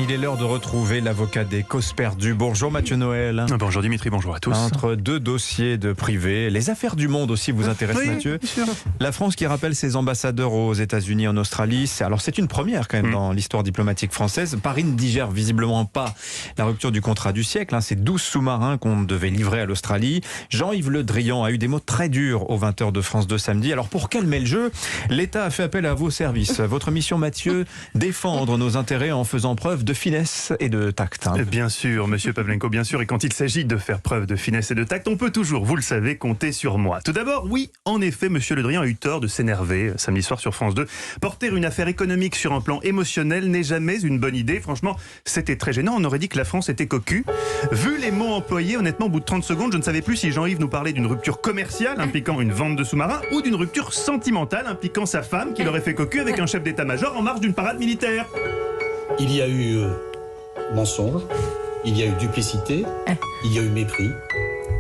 Il est l'heure de retrouver l'avocat des causes perdues. Bonjour Mathieu Noël. Bonjour Dimitri, bonjour à tous. Entre deux dossiers de privé, les affaires du monde aussi vous intéressent, Oui, Mathieu. bien sûr. La France qui rappelle ses ambassadeurs aux États-Unis, en Australie. C'est une première quand même dans l'histoire diplomatique française. Paris ne digère visiblement pas la rupture du contrat du siècle. C'est 12 sous-marins qu'on devait livrer à l'Australie. Jean-Yves Le Drian a eu des mots très durs aux 20h de France 2 samedi. Alors pour calmer le jeu, l'État a fait appel à vos services. Votre mission, Mathieu, défendre nos intérêts en faisant preuve de finesse et de tact. Bien sûr, monsieur Pavlenko, bien sûr. Et quand il s'agit de faire preuve de finesse et de tact, on peut toujours, vous le savez, compter sur moi. Tout d'abord, oui, en effet, monsieur Le Drian a eu tort de s'énerver samedi soir sur France 2. Porter une affaire économique sur un plan émotionnel n'est jamais une bonne idée. Franchement, c'était très gênant. On aurait dit que la France était cocu. Vu les mots employés, honnêtement, au bout de 30 secondes, je ne savais plus si Jean-Yves nous parlait d'une rupture commerciale impliquant une vente de sous-marins ou d'une rupture sentimentale impliquant sa femme qui l'aurait fait cocu avec un chef d'état-major en marge d'une parade militaire. Il y a eu mensonge, il y a eu duplicité, il y a eu mépris.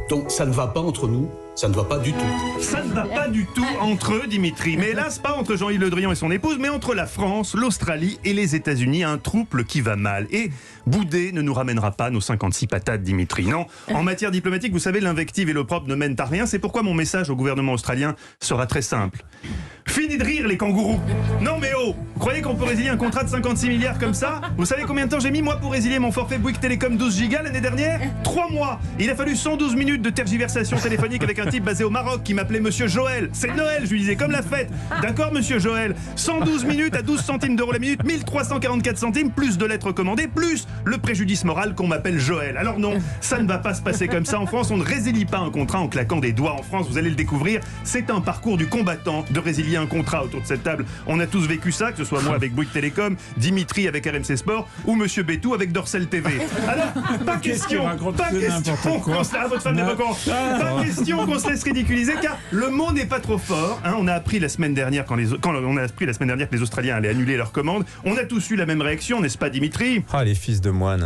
Donc ça ne va pas entre nous, ça ne va pas du tout. Ça ne va pas du tout entre eux, Dimitri. Mais hélas, pas entre Jean-Yves Le Drian et son épouse, mais entre la France, l'Australie et les États-Unis. Un trouble qui va mal. Et bouder ne nous ramènera pas nos 56 patates, Dimitri. Non, en matière diplomatique, vous savez, l'invective et l'opprobre ne mènent à rien. C'est pourquoi mon message au gouvernement australien sera très simple. Fini de rire, les kangourous. Non mais oh, vous croyez qu'on peut résilier un contrat de 56 milliards comme ça? Vous savez combien de temps j'ai mis, moi, pour résilier mon forfait Bouygues Télécom 12 gigas l'année dernière? 3 mois. Il a fallu 112 minutes de tergiversation téléphonique avec un type basé au Maroc qui m'appelait Monsieur Joël. C'est Noël, je lui disais, comme la fête. D'accord, Monsieur Joël. 112 minutes à 12 centimes d'euros la minute, 1344 centimes, plus de lettres commandées, plus le préjudice moral qu'on m'appelle Joël. Alors non, ça ne va pas se passer comme ça en France. On ne résilie pas un contrat en claquant des doigts en France. Vous allez le découvrir. C'est un parcours du combattant de résilier un contrat autour de cette table. On a tous vécu ça, que ce soit moi avec Bouygues Télécom, Dimitri avec RMC Sport ou Monsieur Bétou avec Dorsel TV. Alors, pas question qu'on se laisse ridiculiser car le mot n'est pas trop fort. On a appris la semaine dernière que les Australiens allaient annuler leur commande. On a tous eu la même réaction, n'est-ce pas, Dimitri? Ah, les fils de moine.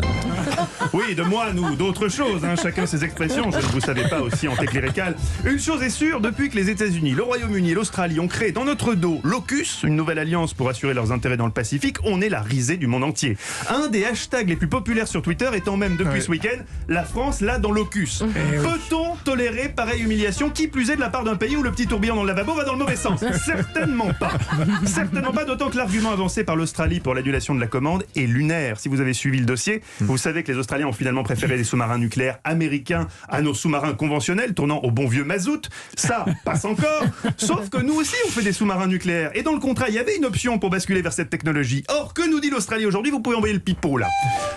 Oui, de moine ou d'autres choses. Chacun ses expressions. Je ne vous savais pas aussi antéclérical. Une chose est sûre, depuis que les États-Unis, le Royaume-Uni et l'Australie ont créé dans notre dos l'AUKUS, une nouvelle alliance pour assurer leurs intérêts dans le Pacifique, on est la risée du monde entier. Un des hashtags les plus populaires sur Twitter étant même depuis ce week-end, la France là dans l'AUKUS. Peut-on tolérer pareille humiliation, qui plus est de la part d'un pays où le petit tourbillon dans le lavabo va dans le mauvais sens? Certainement pas. Certainement pas, d'autant que l'argument avancé par l'Australie pour l'annulation de la commande est lunaire. Si vous avez suivi le dossier, vous savez que les Australiens ont finalement préféré les sous-marins nucléaires américains à nos sous-marins conventionnels tournant au bon vieux mazout. Ça passe encore. Sauf que nous aussi on fait des sous-marins nucléaires. Et dans le contrat, il y avait une option pour basculer vers cette technologie. Or, que nous dit l'Australie aujourd'hui? Vous pouvez envoyer le pipeau là.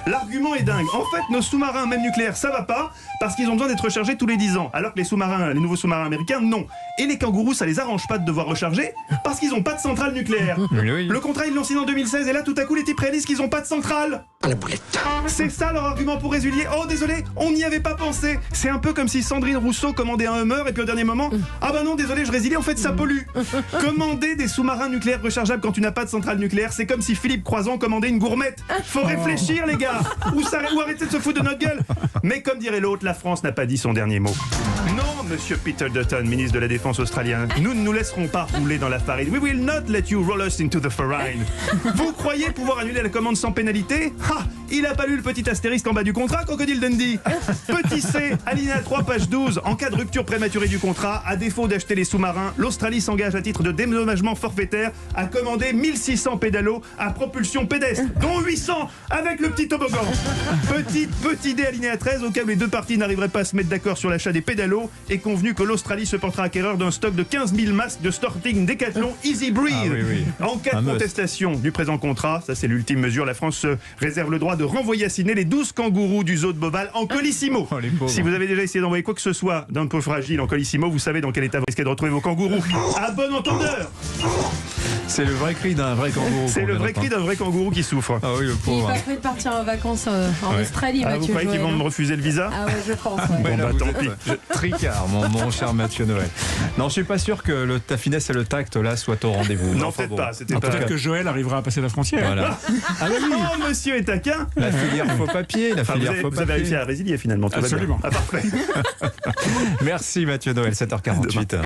L'argument est dingue. En fait, nos sous-marins, même nucléaires, ça va pas parce qu'ils ont besoin d'être rechargés tous les 10 ans. Alors que les nouveaux sous-marins américains, non. Et les kangourous, ça les arrange pas de devoir recharger parce qu'ils ont pas de centrale nucléaire. Oui. Le contrat, ils l'ont signé en 2016 et là, tout à coup, les types réalisent qu'ils ont pas de centrale. La boulette. C'est ça leur argument pour résilier. Oh désolé, on n'y avait pas pensé. C'est un peu comme si Sandrine Rousseau commandait un Hummer et puis au dernier moment, ah bah non désolé je résilie, en fait ça pollue. Commander des sous-marins nucléaires rechargeables quand tu n'as pas de centrale nucléaire, c'est comme si Philippe Croizon commandait une gourmette. Faut réfléchir les gars, ou arrêter de se foutre de notre gueule. Mais comme dirait l'autre, la France n'a pas dit son dernier mot. Non, monsieur Peter Dutton, ministre de la Défense australien, nous ne nous laisserons pas rouler dans la farine. We will not let you roll us into the farine. Vous croyez pouvoir annuler la commande sans pénalité? Il a pas lu le petit astérisque en bas du contrat, Crocodile Dundee. Petit C, alinéa 3, page 12. En cas de rupture prématurée du contrat, à défaut d'acheter les sous-marins, l'Australie s'engage à titre de dédommagement forfaitaire à commander 1600 pédalos à propulsion pédestre, dont 800 avec le petit toboggan. Petit D, alinéa 13, au cas où les deux parties n'arriveraient pas à se mettre d'accord sur l'achat des pédalos, est convenu que l'Australie se portera acquéreur d'un stock de 15 000 masques de Storting Decathlon Easy Breathe. En cas de contestation du présent contrat, ça c'est l'ultime mesure, la France se réserve le droit de renvoyer à Sydney les 12 kangourous du zoo de Beauval en colissimo. Si vous avez déjà essayé d'envoyer quoi que ce soit d'un peu fragile en colissimo, vous savez dans quel état vous risquez de retrouver vos kangourous. À bon entendeur. C'est le vrai cri d'un vrai kangourou. C'est le vrai cri d'un vrai kangourou qui souffre. Ah oui, le Il pauvre. va prêt de partir en vacances en Australie, Vous Mathieu croyez qu'ils Joël. vont me refuser le visa? Ah ouais, je pense. Ouais. Bon bah tant pis. Tricard, mon cher Mathieu Noël. Non, je suis pas sûr que ta finesse et le tact là soient au rendez-vous. Non, Enfin, peut-être bon. pas. C'était En pas. tout cas, Peut-être que Joël arrivera à passer la frontière. Voilà. Ah bah oui. Oh, monsieur est taquin. La filière faux papier, Vous avez réussi à résilier finalement. Tout va bien. Absolument. Ah, parfait. Merci Mathieu Noël, 7h48.